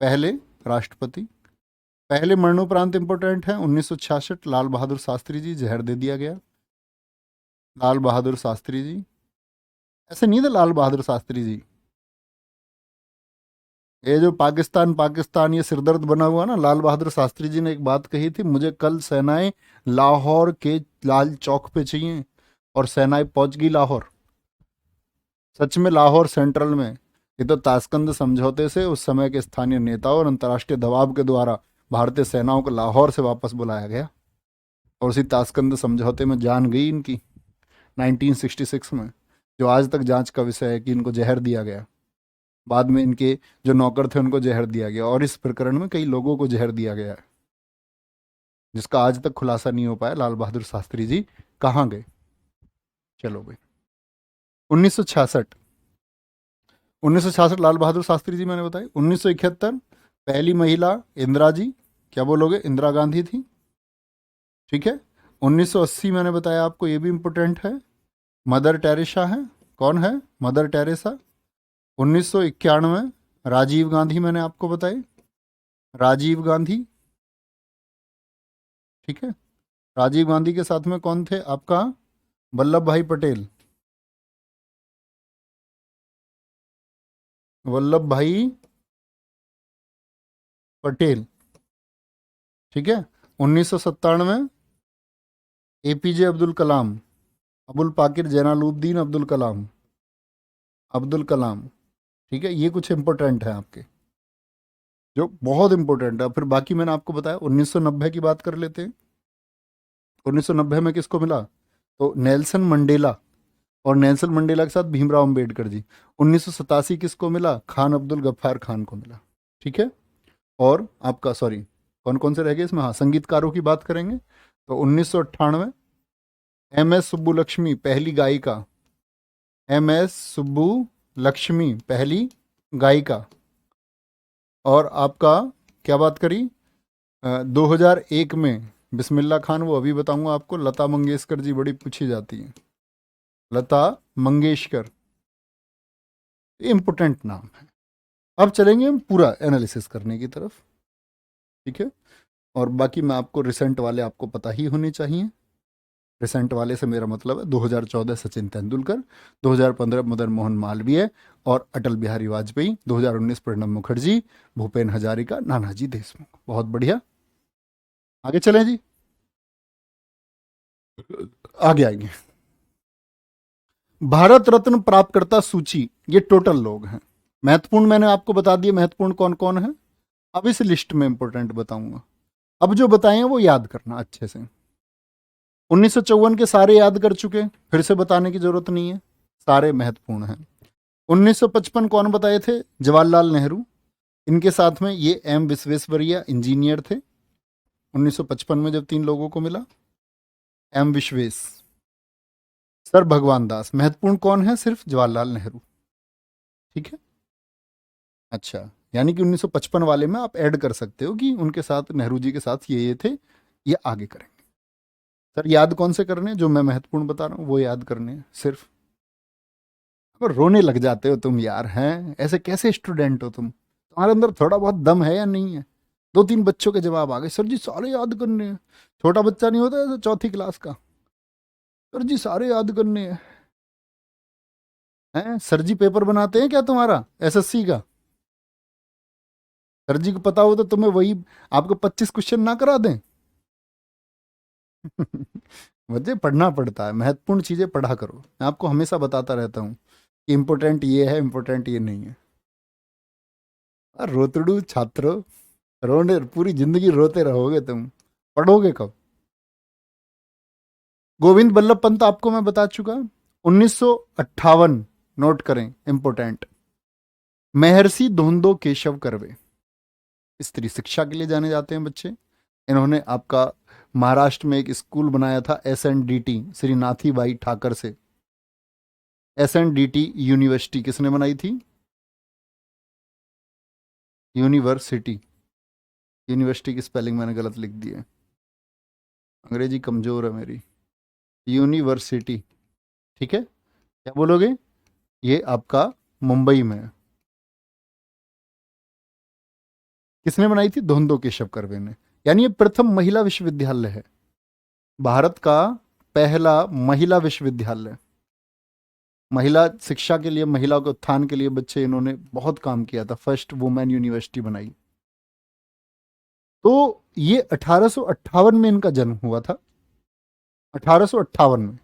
पहले राष्ट्रपति। पहले मरणोपरांत इंपॉर्टेंट है 1966 लाल बहादुर शास्त्री जी, जहर दे दिया गया। लाल बहादुर शास्त्री जी, ऐसे नहीं थे लाल बहादुर शास्त्री जी। ये जो पाकिस्तान पाकिस्तान ये सिरदर्द बना हुआ ना, लाल बहादुर शास्त्री जी ने एक बात कही थी, मुझे कल सेनाएं लाहौर के लाल चौक पे चाहिए, और सेनाएं पहुंच गई लाहौर। सच में लाहौर सेंट्रल में। ये तो ताशकंद समझौते से उस समय के स्थानीय नेताओं और अंतर्राष्ट्रीय दबाव के द्वारा भारतीय सेनाओं को लाहौर से वापस बुलाया गया, और उसी ताशकंद समझौते में जान गई इनकी 1966 में, जो आज तक जांच का विषय है कि इनको जहर दिया गया। बाद में इनके जो नौकर थे उनको जहर दिया गया, और इस प्रकरण में कई लोगों को जहर दिया गया है, जिसका आज तक खुलासा नहीं हो पाया लाल बहादुर शास्त्री जी कहाँ गए। चलो भाई, 1966, 1966 लाल बहादुर शास्त्री जी मैंने बताई। 1971 पहली महिला इंदिरा जी, क्या बोलोगे? इंदिरा गांधी थी। ठीक है। 1980 मैंने बताया आपको, ये भी इंपॉर्टेंट है, मदर टेरेसा है। कौन है? Mother Teresa. 1991 राजीव गांधी मैंने आपको बताई, राजीव गांधी। ठीक है, राजीव गांधी के साथ में कौन थे आपका? वल्लभ भाई पटेल, वल्लभ भाई पटेल। ठीक है। 1997 एपीजे अब्दुल कलाम, अबुल पाकिर जैनालुद्दीन अब्दुल कलाम, अब्दुल कलाम। ठीक है, ये कुछ इंपॉर्टेंट है आपके, जो बहुत इंपॉर्टेंट है। फिर बाकी मैंने आपको बताया। 1990 की बात कर लेते हैं। 1990 में किसको मिला? तो नेल्सन मंडेला, और नेल्सन मंडेला के साथ भीमराव अंबेडकर जी। 1987 किसको मिला? खान अब्दुल गफ्फार खान को मिला। ठीक है। और आपका सॉरी, कौन कौन से रह गए इसमें? हाँ, संगीतकारों की बात करेंगे तो 1998 एम एस सुब्बुलक्ष्मी, पहली गायिका। एम एस सुब्बू लक्ष्मी, पहली गायिका। और आपका क्या बात करी? 2001 में बिस्मिल्लाह खान, वो अभी बताऊंगा आपको। लता मंगेशकर जी बड़ी पूछी जाती हैं, लता मंगेशकर, इम्पोर्टेंट नाम है। अब चलेंगे हम पूरा एनालिसिस करने की तरफ। ठीक है, और बाकी मैं आपको रिसेंट वाले आपको पता ही होने चाहिए। रिसेंट वाले से मेरा मतलब है 2014 सचिन तेंदुलकर, 2015 मदन मोहन मालवीय और अटल बिहारी वाजपेयी, 2019 प्रणब मुखर्जी, भूपेन हजारिका, नानाजी देशमुख। बहुत बढ़िया, आगे चलें जी। आगे आएंगे। भारत रत्न प्राप्तकर्ता सूची, ये टोटल लोग हैं। महत्वपूर्ण मैंने आपको बता दिए, महत्वपूर्ण कौन कौन है। अब इस लिस्ट में इंपॉर्टेंट बताऊंगा। अब जो बताए हैं वो याद करना अच्छे से। 1954 के सारे याद कर चुके, फिर से बताने की जरूरत नहीं है, सारे महत्वपूर्ण हैं। 1955 कौन बताए थे? जवाहरलाल नेहरू। इनके साथ में ये एम विश्वेश्वरैया इंजीनियर थे। 1955 में जब तीन लोगों को मिला, एम विश्वेश। सर भगवान दास। महत्वपूर्ण कौन है? सिर्फ जवाहरलाल नेहरू। ठीक है, अच्छा, यानी कि 1955 वाले में आप ऐड कर सकते हो कि उनके साथ नेहरू जी के साथ ये थे, ये आगे करेंगे। सर याद कौन से करने हैं? जो मैं महत्वपूर्ण बता रहा हूँ वो याद करने हैं सिर्फ। अब रोने लग जाते हो तुम यार, हैं ऐसे कैसे स्टूडेंट हो तुम? तुम्हारे अंदर थोड़ा बहुत दम है या नहीं है? दो तीन बच्चों के जवाब आ गए, सर जी सारे याद करने हैं। छोटा बच्चा नहीं होता ऐसे चौथी क्लास का, सर जी सारे याद करने हैं। हैं सर जी पेपर बनाते हैं क्या तुम्हारा एसएससी का? सर जी को पता हो तो तुम्हें वही आपको 25 क्वेश्चन ना करा दें? बच्चे पढ़ना पड़ता है, महत्वपूर्ण चीज़ें पढ़ा करो। मैं आपको हमेशा बताता रहता हूँ कि इम्पोर्टेंट ये है, इम्पोर्टेंट ये नहीं है। और रोतड़ू छात्रों, रोने पूरी जिंदगी रोते रहोगे तुम, पढ़ोगे कब? गोविंद बल्लभ पंत आपको मैं बता चुका। 1958, नोट करें, इंपोर्टेंट। महर्षि धोंदो केशव कर्वे, स्त्री शिक्षा के लिए जाने जाते हैं बच्चे। इन्होंने आपका महाराष्ट्र में एक स्कूल बनाया था, SNDT, श्री नाथीबाई ठाकर से। SNDT यूनिवर्सिटी किसने बनाई थी? यूनिवर्सिटी, यूनिवर्सिटी की स्पेलिंग मैंने गलत लिख दी है, अंग्रेजी कमजोर है मेरी। यूनिवर्सिटी, ठीक है, क्या बोलोगे? ये आपका मुंबई में है। किसने बनाई थी? धोंदो केशव कर्वे ने। यानी ये प्रथम महिला विश्वविद्यालय है, भारत का पहला महिला विश्वविद्यालय। महिला शिक्षा के लिए, महिला के उत्थान के लिए बच्चे इन्होंने बहुत काम किया था, फर्स्ट वुमेन यूनिवर्सिटी बनाई। तो ये 1858 में इनका जन्म हुआ था, 1858 में।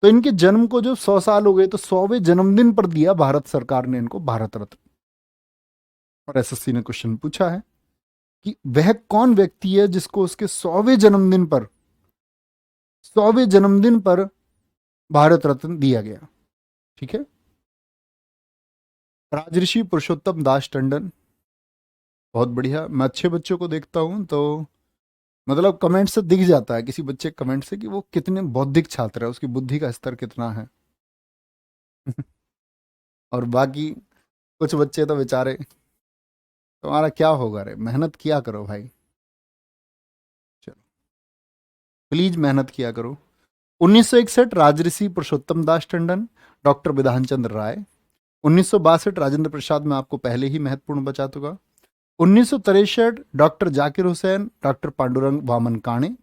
तो इनके जन्म को जो 100 साल हो गए, तो 100वें जन्मदिन पर दिया भारत सरकार ने इनको भारत रत्न। और SSC ने क्वेश्चन पूछा है कि वह कौन व्यक्ति है जिसको उसके 100वें जन्मदिन पर भारत रत्न दिया गया? ठीक है, राजऋषि पुरुषोत्तम दास टंडन। बहुत बढ़िया। मैं अच्छे बच्चों को देखता हूं तो मतलब कमेंट से दिख जाता है, किसी बच्चे कमेंट से, कि वो कितने बौद्धिक छात्र है, उसकी बुद्धि का स्तर कितना है। और बाकी कुछ बच्चे तो बेचारे, तुम्हारा क्या होगा रे, मेहनत किया करो भाई, चलो प्लीज मेहनत किया करो। 1961 राजऋषि पुरुषोत्तम दास टंडन, डॉक्टर विधान चंद्र राय। 1962 राजेंद्र प्रसाद, में आपको पहले ही महत्वपूर्ण बचा चुका। 1963 डॉक्टर जाकिर हुसैन, डॉक्टर पांडुरंग वामन काणे।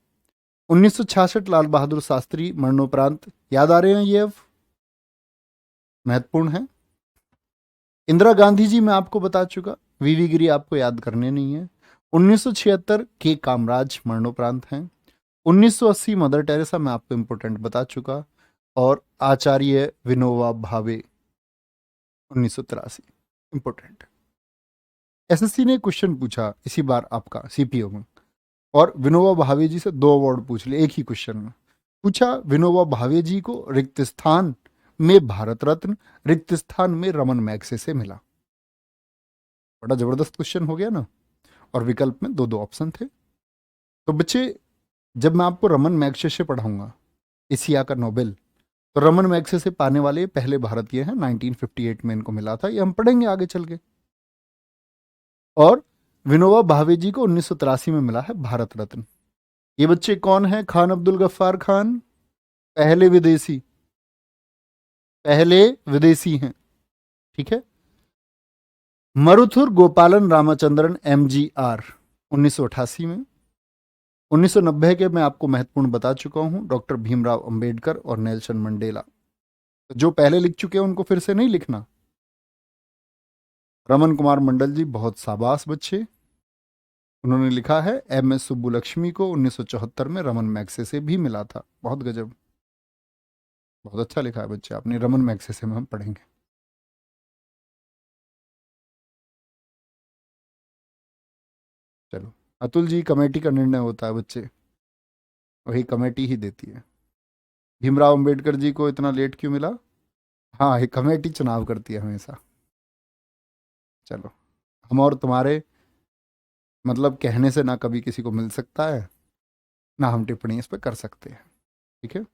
1966 लाल बहादुर शास्त्री, मरणोपरांत। याद आ रहे हैं ये अब? महत्वपूर्ण है। इंदिरा गांधी जी मैं आपको बता चुका, वीवी गिरी आपको याद करने नहीं है। 1976 के कामराज, मरणोपरांत हैं। 1980 मदर टेरेसा, मैं आपको इंपोर्टेंट बता चुका। और आचार्य विनोबा भावे, 1983, इंपोर्टेंट। SSC ने क्वेश्चन पूछा इसी बार आपका CPO में, और विनोबा भावे जी से 2 अवार्ड पूछ लिए एक ही क्वेश्चन में। पूछा विनोबा भावे जी को रिक्त स्थान में भारत रत्न, रिक्त स्थान में रमन मैग्से से मिला। बड़ा जबरदस्त क्वेश्चन हो गया ना। और विकल्प में दो दो ऑप्शन थे। तो बच्चे, जब मैं आपको रमन मैग्से से पढ़ाऊंगा, एशिया का नोबेल, तो रमन मैग्से से पाने वाले पहले भारतीय हैं, 1958 में इनको मिला था, ये हम पढ़ेंगे आगे चल के। और विनोबा भावे जी को 1983 में मिला है भारत रत्न। ये बच्चे कौन है? खान अब्दुल गफ्फार खान, पहले विदेशी, पहले विदेशी हैं, ठीक है। मरुथुर गोपालन रामचंद्रन, MGR, 1988 में। 1990 के मैं आपको महत्वपूर्ण बता चुका हूं, डॉक्टर भीमराव अंबेडकर और नेल्सन मंडेला। जो पहले लिख चुके हैं उनको फिर से नहीं लिखना। रमन कुमार मंडल जी, बहुत शाबाश बच्चे, उन्होंने लिखा है MS सुब्बुलक्ष्मी को 1974 में रमन मैग्से से भी मिला था। बहुत गजब, बहुत अच्छा लिखा है बच्चे आपने, रमन मैग्से से हम पढ़ेंगे। चलो, अतुल जी, कमेटी का निर्णय होता है बच्चे, वही कमेटी ही देती है। भीमराव अंबेडकर जी को इतना लेट क्यों मिला? हाँ, ये कमेटी चुनाव करती है हमेशा। चलो, हम और तुम्हारे मतलब कहने से ना कभी किसी को मिल सकता है, ना हम टिप्पणी इस पर कर सकते हैं, ठीक है।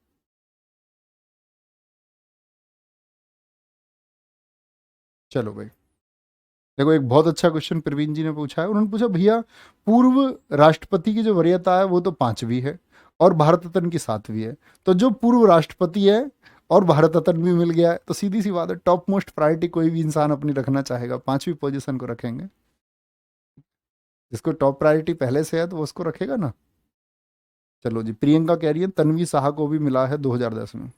चलो भाई, देखो एक बहुत अच्छा क्वेश्चन प्रवीण जी ने पूछा है। उन्होंने पूछा भैया, पूर्व राष्ट्रपति की जो वरीयता है वो तो 5वीं है, और भारत रत्न की 7वीं है। तो जो पूर्व राष्ट्रपति है और भारत रत्न भी मिल गया है, तो सीधी सी बात है, टॉप मोस्ट प्रायोरिटी कोई भी इंसान अपनी रखना चाहेगा, 5वीं पोजीशन को रखेंगे। जिसको टॉप प्रायोरिटी पहले से है तो वो उसको रखेगा ना। चलो जी, प्रियंका कह रही है तन्वी साहा को भी मिला है 2010 में।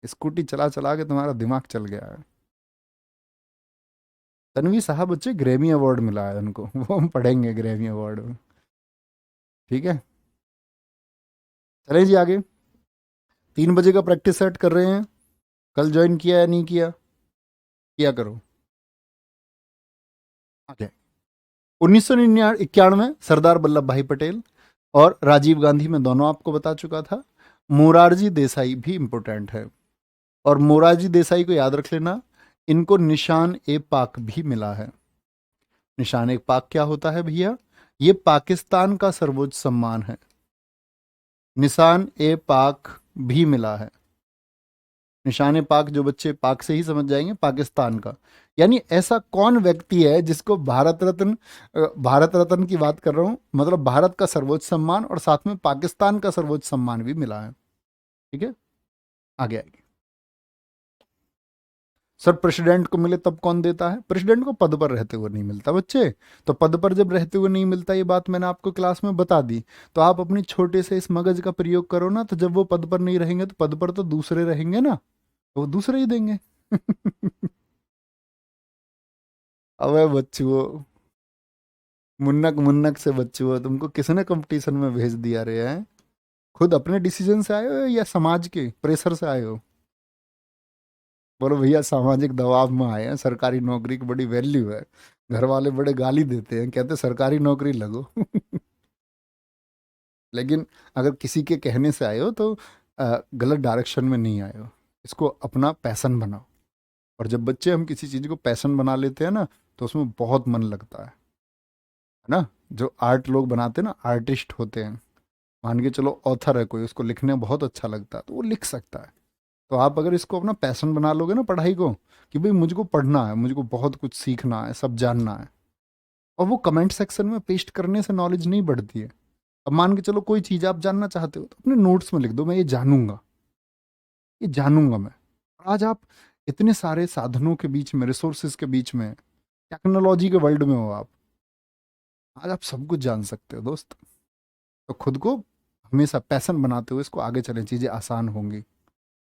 स्कूटी चला चला के तुम्हारा दिमाग चल गया है। तन्वी साहा बच्चे, ग्रैमी अवार्ड मिला है उनको, वो हम पढ़ेंगे ग्रैमी अवार्ड में, ठीक है। चले जी आगे। 3 बजे का प्रैक्टिस सेट कर रहे हैं, कल ज्वाइन किया या नहीं किया? किया करो। आगे। 1991 सरदार वल्लभ भाई पटेल और राजीव गांधी में दोनों आपको बता चुका था। मोरारजी देसाई भी इंपॉर्टेंट है, और मोरारजी देसाई को याद रख लेना, इनको निशान ए पाक भी मिला है। निशान ए पाक क्या होता है भैया? ये पाकिस्तान का सर्वोच्च सम्मान है। निशान ए पाक भी मिला है। निशान ए पाक, जो बच्चे पाक से ही समझ जाएंगे, पाकिस्तान का। यानी ऐसा कौन व्यक्ति है जिसको भारत रत्न, भारत रत्न की बात कर रहा हूं, मतलब भारत का सर्वोच्च सम्मान और साथ में पाकिस्तान का सर्वोच्च सम्मान भी मिला है। ठीक है, आगे आएगी। सर प्रेसिडेंट को मिले तब कौन देता है? प्रेसिडेंट को पद पर रहते हुए नहीं मिलता बच्चे। तो पद पर जब रहते हुए नहीं मिलता, ये बात मैंने आपको क्लास में बता दी। तो आप अपनी छोटे से इस मगज का प्रयोग करो ना, तो जब वो पद पर नहीं रहेंगे तो पद पर तो दूसरे रहेंगे ना, तो वो दूसरे ही देंगे। अबे बच्चुओ, मुन्नक मुन्नक से बच्चुओ, तुमको किसने कंपटीशन में भेज दिया रे है? खुद अपने डिसीजन से आए हो या समाज के प्रेशर से आए हो? बोलो भैया सामाजिक दबाव में आए हैं, सरकारी नौकरी की बड़ी वैल्यू है, घर वाले बड़े गाली देते हैं, कहते सरकारी नौकरी लगो। लेकिन अगर किसी के कहने से आए हो तो गलत डायरेक्शन में नहीं आए हो, इसको अपना पैशन बनाओ। और जब बच्चे हम किसी चीज़ को पैशन बना लेते हैं ना, तो उसमें बहुत मन लगता है ना। जो आर्ट लोग बनाते हैं ना, आर्टिस्ट होते हैं, मान के चलो ऑथर है कोई, उसको लिखने में बहुत अच्छा लगता है तो वो लिख सकता है। तो आप अगर इसको अपना पैशन बना लोगे ना पढ़ाई को, कि भाई मुझको पढ़ना है, मुझको बहुत कुछ सीखना है, सब जानना है, और वो कमेंट सेक्शन में पेस्ट करने से नॉलेज नहीं बढ़ती है। अब मान के चलो कोई चीज़ आप जानना चाहते हो तो अपने नोट्स में लिख दो, मैं ये जानूंगा, ये जानूंगा मैं। आज आप इतने सारे साधनों के बीच में, रिसोर्सेज के बीच में, टेक्नोलॉजी के वर्ल्ड में हो आप, आज आप सब कुछ जान सकते हो दोस्त। तो खुद को हमेशा पैशन बनाते हुए इसको आगे चलें, चीज़ें आसान होंगी।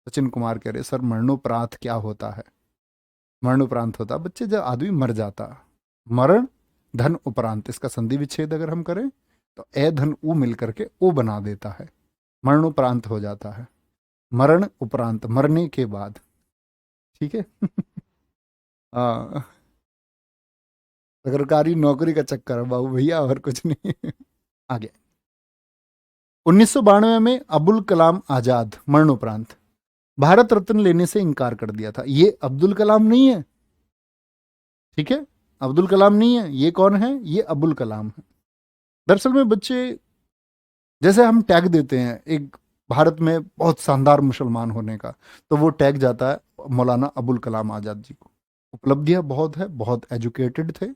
सचिन कुमार कह रहे सर मरणोपरांत क्या होता है? मरणोपरांत होता है बच्चे जब आदमी मर जाता, मरण धन उपरांत, इसका संधि विच्छेद अगर हम करें तो ए धन ऊ मिल करके ओ बना देता है, मरणोपरांत हो जाता है। मरण उपरांत, मरने के बाद। ठीक है। हाँ, सरकारी नौकरी का चक्कर है बाबू भैया, और कुछ नहीं। आगे। 1992 में अबुल कलाम आजाद मरणोपरांत भारत रत्न लेने से इनकार कर दिया था। ये अब्दुल कलाम नहीं है, ठीक है, अब्दुल कलाम नहीं है। ये कौन है? ये अबुल कलाम है। दरअसल में बच्चे, जैसे हम टैग देते हैं एक भारत में बहुत शानदार मुसलमान होने का, तो वो टैग जाता है मौलाना अबुल कलाम आजाद जी को। उपलब्धियां बहुत है, बहुत एजुकेटेड थे,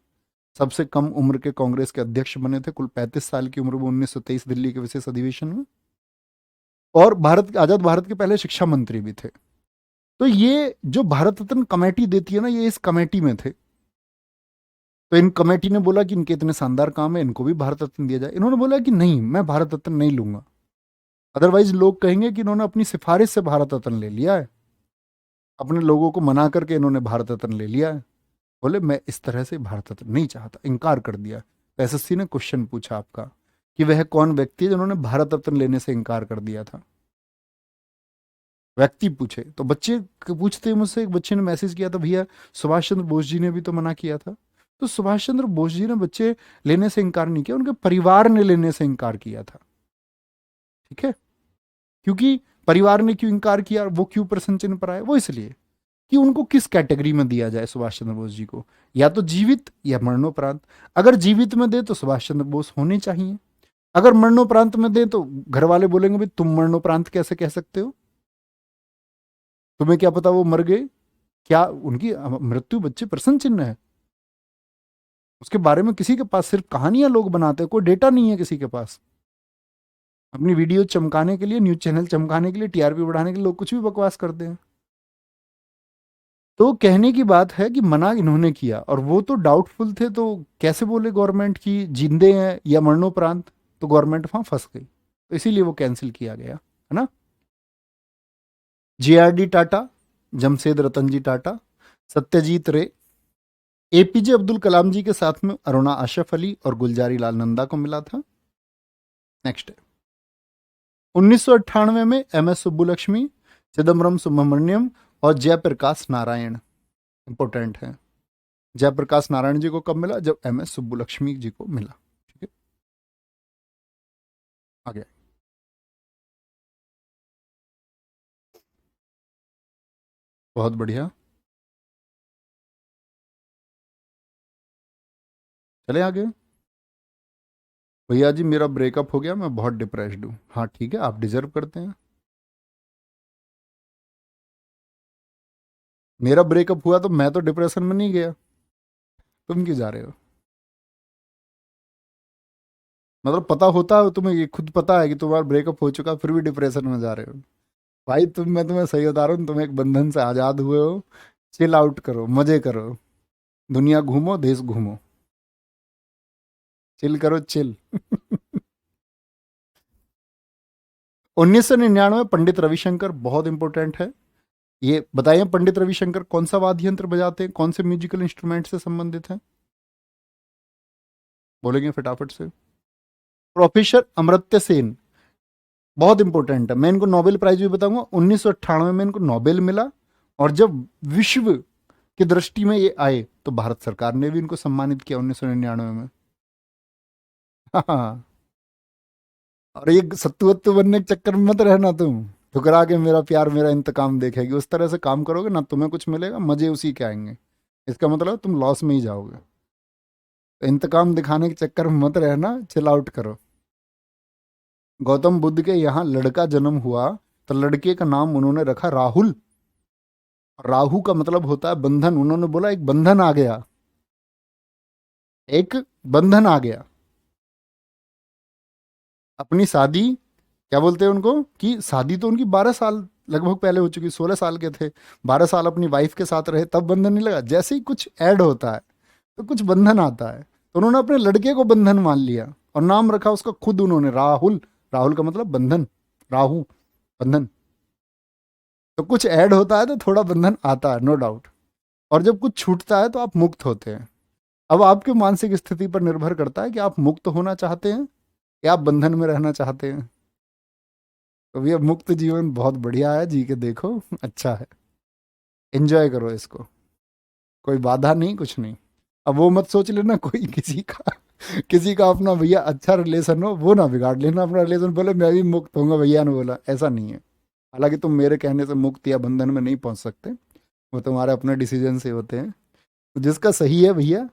सबसे कम उम्र के कांग्रेस के अध्यक्ष बने थे, कुल 35 साल की उम्र में 1923 दिल्ली के विशेष अधिवेशन में, और भारत आजाद भारत के पहले शिक्षा मंत्री भी थे। तो ये जो भारत रत्न कमेटी देती है ना, ये इस कमेटी में थे। तो इन कमेटी ने बोला कि इनके इतने शानदार काम है, इनको भी भारत रत्न दिया जाए। इन्होंने बोला कि नहीं, मैं भारत रत्न नहीं लूंगा, अदरवाइज लोग कहेंगे कि इन्होंने अपनी सिफारिश से भारत रत्न ले लिया है, अपने लोगों को मना करके इन्होंने भारत रत्न ले लिया है। बोले मैं इस तरह से भारत रत्न नहीं चाहता, इनकार कर दिया। तो एसएससी ने क्वेश्चन पूछा आपका कि वह कौन व्यक्ति है जिन्होंने भारत रत्न लेने से इनकार कर दिया था। व्यक्ति पूछे तो बच्चे पूछते, मुझसे एक बच्चे ने मैसेज किया था, भैया सुभाष चंद्र बोस जी ने भी तो मना किया था। तो सुभाष चंद्र बोस जी ने बच्चे लेने से इनकार नहीं किया, उनके परिवार ने लेने से इनकार किया था। ठीक है, क्योंकि परिवार ने क्यों इनकार किया, वो क्यों प्रश्न चिन्ह पर आए, वो इसलिए कि उनको किस कैटेगरी में दिया जाए सुभाष चंद्र बोस जी को, या तो जीवित या मरणोपरांत। अगर जीवित में दे तो सुभाष चंद्र बोस होने चाहिए, अगर मरणोपरांत में दे तो घर वाले बोलेंगे भाई तुम मरणोपरांत कैसे कह सकते हो, तुम्हें क्या पता वो मर गए, क्या उनकी मृत्यु बच्चे प्रश्न चिन्ह है। उसके बारे में किसी के पास सिर्फ कहानियां लोग बनाते हैं, कोई डेटा नहीं है किसी के पास। अपनी वीडियो चमकाने के लिए, न्यूज चैनल चमकाने के लिए, टीआरपी बढ़ाने के लिए लोग कुछ भी बकवास करते हैं। तो कहने की बात है कि मना इन्होंने किया, और वो तो डाउटफुल थे, तो कैसे बोले गवर्नमेंट की जिंदे हैं या मरणोपरांत, तो गवर्नमेंट वहां फंस गई, तो इसीलिए वो कैंसिल किया गया, है ना। जेआरडी टाटा, जमशेद रतन जी टाटा, सत्यजीत रे, एपीजे अब्दुल कलाम जी के साथ में अरुणा आशफ अली और गुलजारी लाल नंदा को मिला था। नेक्स्ट है 1998 में MS सुब्बुलक्ष्मी, चिदम्बरम सुब्रमण्यम और जयप्रकाश नारायण इंपॉर्टेंट है। जयप्रकाश नारायण जी को कब मिला? जब MS सुब्बुलक्ष्मी जी को मिला। ठीक है, आगे बहुत बढ़िया, चले आगे। भैया जी मेरा ब्रेकअप हो गया, मैं बहुत डिप्रेस्ड हूँ। हाँ ठीक है, आप डिजर्व करते हैं। मेरा ब्रेकअप हुआ तो मैं तो डिप्रेशन में नहीं गया, तुम क्यों जा रहे हो? मतलब पता होता है तुम्हें, ये खुद पता है कि तुम्हारा ब्रेकअप हो चुका, फिर भी डिप्रेशन में जा रहे हो। भाई मैं तुम्हें सही बता रहा हूँ, तुम एक बंधन से आजाद हुए हो। चिल आउट करो, मजे करो, दुनिया घूमो, देश घूमो, चिल करो, चिल। 1999 पंडित रविशंकर, बहुत इंपॉर्टेंट है। ये बताइए पंडित रविशंकर कौन सा वाद्य यंत्र बजाते हैं, कौन से म्यूजिकल इंस्ट्रूमेंट से संबंधित हैं? बोलेंगे फटाफट से। प्रोफेसर अमर्त्य सेन, बहुत इंपॉर्टेंट है। मैं इनको नोबेल प्राइज भी बताऊंगा। 1998 में इनको नोबेल मिला, और जब विश्व की दृष्टि में ये आए तो भारत सरकार ने भी इनको सम्मानित किया 1999 में। हाँ, और ये सत्तू वत्तू बनने के चक्कर में मत रहना तुम। ठुकरा के मेरा प्यार मेरा इंतकाम देखेगी, उस तरह से काम करोगे ना, तुम्हें कुछ मिलेगा, मजे उसी के आएंगे। इसका मतलब तुम लॉस में ही जाओगे। तो इंतकाम दिखाने के चक्कर में मत रहना, चिल आउट करो। गौतम बुद्ध के यहाँ लड़का जन्म हुआ, तो लड़के का नाम उन्होंने रखा राहुल। राहु का मतलब होता है बंधन। उन्होंने बोला एक बंधन आ गया, एक बंधन आ गया। अपनी शादी, क्या बोलते हैं उनको, कि शादी तो उनकी 12 साल लगभग पहले हो चुकी, 16 साल के थे। 12 साल अपनी वाइफ के साथ रहे, तब बंधन नहीं लगा। जैसे ही कुछ ऐड होता है तो कुछ बंधन आता है, तो उन्होंने अपने लड़के को बंधन मान लिया और नाम रखा उसका खुद उन्होंने राहुल। राहुल का मतलब बंधन, राहु, बंधन। तो कुछ ऐड होता है तो थोड़ा बंधन आता है, नो डाउट। और जब कुछ छूटता है तो आप मुक्त होते हैं। अब आपके मानसिक स्थिति पर निर्भर करता है कि आप मुक्त होना चाहते हैं या आप बंधन में रहना चाहते हैं। तो भैया मुक्त जीवन बहुत बढ़िया है, जी के देखो, अच्छा है, एंजॉय करो इसको, कोई बाधा नहीं, कुछ नहीं। अब वो मत सोच लेना कोई किसी का अपना भैया अच्छा रिलेशन हो, वो ना बिगाड़ लेना अपना रिलेशन, बोले मैं भी मुक्त होऊंगा, भैया ने बोला, ऐसा नहीं है। हालांकि तुम मेरे कहने से मुक्त या बंधन में नहीं पहुंच सकते, वो तुम्हारे अपने डिसीजन से होते हैं। तो जिसका सही है भैया,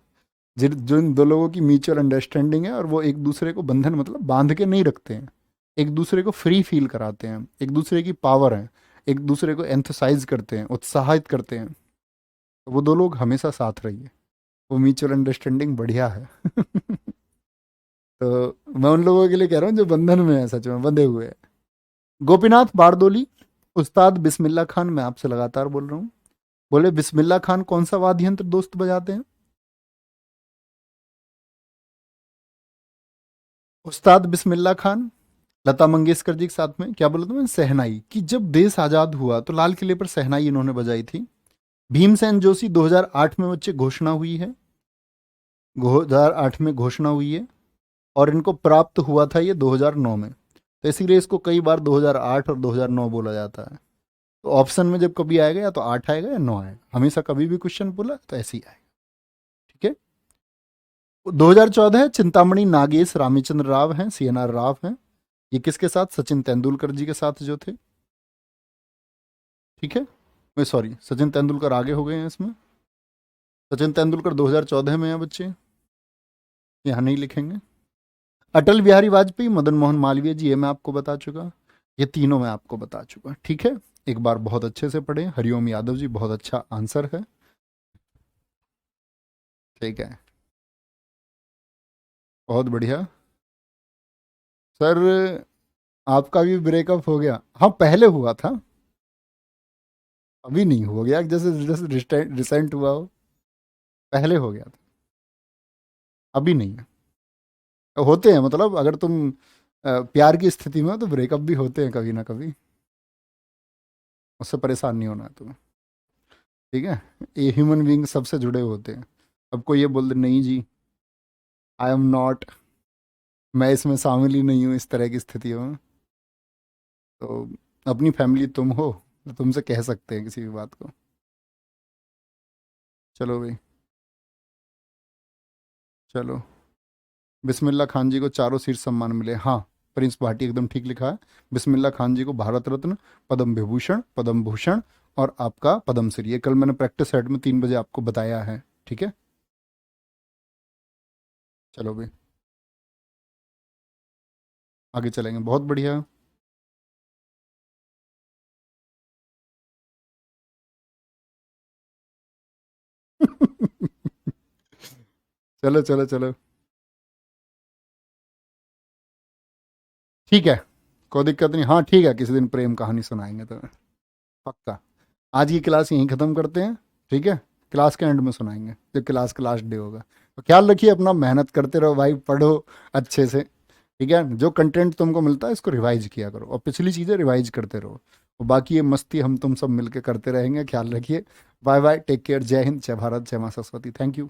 जिन दो लोगों की म्यूचुअल अंडरस्टैंडिंग है और वो एक दूसरे को बंधन मतलब बांध के नहीं रखते हैं, एक दूसरे को फ्री फील कराते हैं, एक दूसरे की पावर है, एक दूसरे को एंथसाइज करते हैं, उत्साहित करते हैं, तो वो दो लोग हमेशा साथ रहिए। वो म्यूचुअल अंडरस्टैंडिंग बढ़िया है। तो मैं उन लोगों के लिए कह रहा हूँ जो बंधन में है, सच में बंधे हुए हैं। गोपीनाथ बारदोली, उस्ताद बिस्मिल्लाह खान, मैं आपसे लगातार बोल रहा हूँ, बोले बिस्मिल्लाह खान कौन सा वाद्य यंत्र दोस्त बजाते हैं? उस्ताद बिस्मिल्लाह खान लता मंगेशकर जी के साथ में, क्या बोला तुम्हें, शहनाई। कि जब देश आजाद हुआ तो लाल किले पर शहनाई इन्होंने बजाई थी। भीमसेन जोशी 2008 में बच्चे घोषणा हुई है, 2008 में घोषणा हुई है, और इनको प्राप्त हुआ था ये 2009 में। तो इसीलिए इसको कई बार 2008 और 2009 बोला जाता है। तो ऑप्शन में जब कभी आएगा या तो 8 आएगा या 9 आएगा, हमेशा कभी भी क्वेश्चन बोला तो ऐसे ही आएगा। ठीक है। 2014 चिंतामणि नागेश रामचंद्र राव हैं, CNR राव हैं। ये किसके साथ? सचिन तेंदुलकर जी के साथ जो थे। ठीक है, मैं सॉरी, सचिन तेंदुलकर आगे हो गए हैं इसमें। सचिन तेंदुलकर 2014 में है बच्चे, यहाँ नहीं लिखेंगे। अटल बिहारी वाजपेयी, मदन मोहन मालवीय जी, ये मैं आपको बता चुका, ये तीनों मैं आपको बता चुका। ठीक है, एक बार बहुत अच्छे से पढ़े। हरिओम यादव जी, बहुत अच्छा आंसर है। ठीक है, बहुत बढ़िया। सर आपका भी ब्रेकअप हो गया? हाँ पहले हुआ था, अभी नहीं हो गया, जैसे जैसे रिसेंट हुआ हो, पहले हो गया था, अभी नहीं है। होते हैं, मतलब अगर तुम प्यार की स्थिति में हो तो ब्रेकअप भी होते हैं कभी ना कभी, उससे परेशान नहीं होना है तुम्हें। ठीक है, ये ह्यूमन बींग सबसे जुड़े होते हैं। अब कोई ये बोल दे नहीं जी, आई एम नॉट, मैं इसमें शामिल ही नहीं हूँ इस तरह की स्थितियों में, तो अपनी फैमिली तुम हो तो तुमसे कह सकते हैं किसी भी बात को। चलो भाई, चलो। बिस्मिल्लाह खान जी को चारों शीर्ष सम्मान मिले, हाँ। प्रिंस भाटी एकदम ठीक लिखा है। बिस्मिल्लाह खान जी को भारत रत्न, पद्म विभूषण, पद्म भूषण और आपका पद्म श्री, ये कल मैंने प्रैक्टिस सेट में 3 बजे आपको बताया है। ठीक है। चलो भाई, आगे चलेंगे, बहुत बढ़िया। चलो चलो चलो, ठीक है, कोई दिक्कत नहीं। हाँ ठीक है, किसी दिन प्रेम कहानी सुनाएंगे तो पक्का। आज की क्लास यहीं ख़त्म करते हैं। ठीक है, क्लास के एंड में सुनाएंगे जब क्लास का लास्ट डे होगा। तो ख्याल रखिए अपना, मेहनत करते रहो भाई, पढ़ो अच्छे से। ठीक है, जो कंटेंट तुमको मिलता है इसको रिवाइज किया करो और पिछली चीज़ें रिवाइज करते रहो। और बाकी ये मस्ती हम तुम सब मिलके करते रहेंगे। ख्याल रखिए। बाय बाय, टेक केयर, जय हिंद, जय भारत, जय माँ सरस्वती। Thank you.